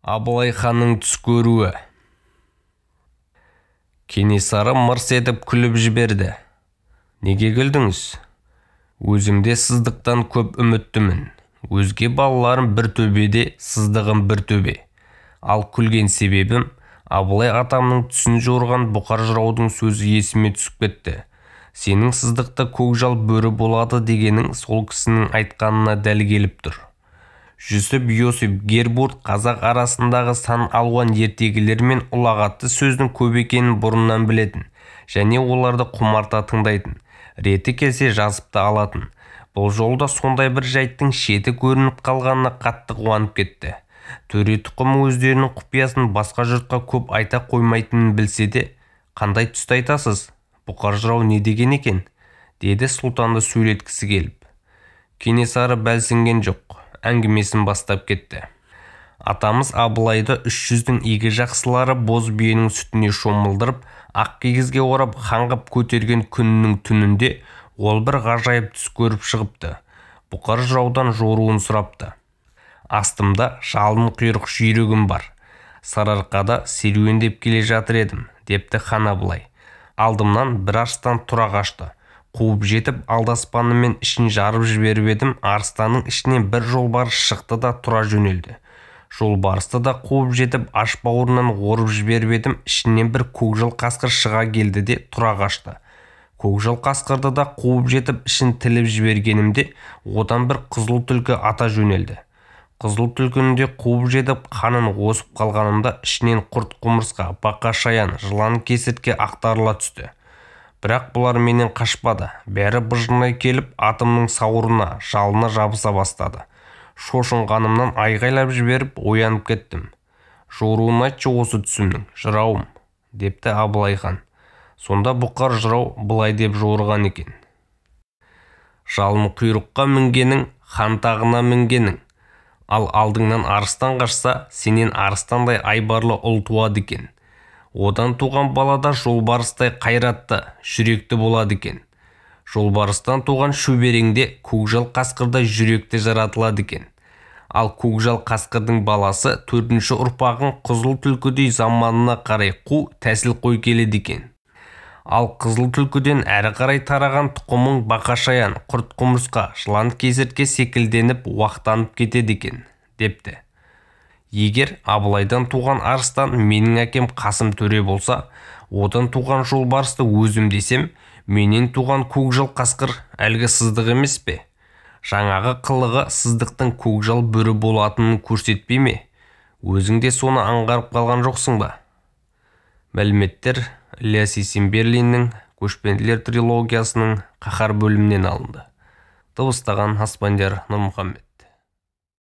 Абылай ханның түс көруі. Кенесары мырс етіп күліп жіберді. Неге күлдіңіз? Өзімде сыздықтан көп үміттімін. Өзге балаларым бір төбеде, сыздығым бір төбе. Ал күлген себебім, Абылай атамның түсін жорған бұқар жыраудың сөзі есіме түсіп кетті. Сенің сыздықта көкжал бөрі болады дегенің сол кісінің айтқанына дәл келіп тұр. Жүсіп Йосип Гербурт қазақ арасындағы сан алуан ертегілер мен ұлағатты сөздің көп екенін бұрыннан білетін, және оларды құмарта тыңдайтын, реті келсе жазып та алатын. Бұл жолда сондай бір жайттың шеті көрініп қалғанына қатты қуанып кетті. Төре тұқымы өздерінің құпиясын басқа жұртқа көп айта қоймайтынын білсе де, қандай түсті айтасыз? Бұқар жырау не деген екен? Деді сұлтанды сөйлеткісі келіп. Кенесары бәлсінген жоқ, әңгімесін бастап кетті. Атамыз Абылайды 300-дің игі жақсылары боз биенің сүтіне шомылдырып, ақ кигізге орап ханғып көтерген күнінің түнінде ол бір ғажайып түс көріп шығыпты. Бұқар жыраудан жоруын сұрапты. Астымда жалын құйрық жүйрігім бар. Сарыарқада серуендеп келе жатыр едім, депті хан Абылай. Алдымнан бір арыстан тұра қашты. Қуып жетіп алдаспанымен ішін жарып жіберіп едім, арыстанның ішінен бір жолбарыс шықты да тұра жөнелді. Жолбарысты да қуып жетіп аш бауырынан орып жіберіп едім, ішінен бір көкжал қасқыр шыға келді де тұра қашты. Көкжал қасқырды да қуып жетіп ішін тіліп жібергенімде, одан бір қызыл түлкі ата жөнелді. Қызыл түлкіні де қуып жетіп қанын осып қалғанымда ішінен құрт құмырсқа, бақа шаян, жылан кесіртке ақтарыла түсті. Бірақ бұлар менен қашпады. Бәрі быжынай келіп атымның сауырына, жалына жабыса бастады. Шошынғанымнан айғайлап жіберіп оянып кеттім. Жоруын айтшы осы түсімнің, жырауым, депті Абылай хан. Сонда бұқар жырау былай деп жорыған екен. Жалын құйрыққа мінгенің, хан тағына мінгенің. Ал алдыңнан арыстан қашса, сенен арыстандай айбарлы ұл туады екен. Одан туған балада жолбарыстай қайратты, жүректі болады екен. Жолбарыстан туған шөбереңде көкжал қасқырдай жүректі жаратылады екен. Ал көкжал қасқырдың баласы 4-ші ұрпағын қызыл түлкідей заманына қарай қу тәсіл қой келеді екен. Ал қызыл түлкіден әрі қарай тараған тұқымың бақа шаян, құрт құмырсқа, жылан кесіртке секілденіп уақтанып кетеді екен, депті. Егер Абылайдан туған арыстан менің әкем Қасым төре болса, одан туған жолбарысты өзім десем, менен туған көкжал қасқыр әлгі сыздық емес пе? Жаңағы қылығы сыздықтың көкжал бөрі болатынын көрсетпей ме? Өзің де соны аңғарып қалған жоқсың ба? Мәліметтер Ілияс Есенберлиннің Көшпенділер трилогиясының қаһар бөлімінен алынды. Дыбыстаған Аспандияр Нұрмұхаммед.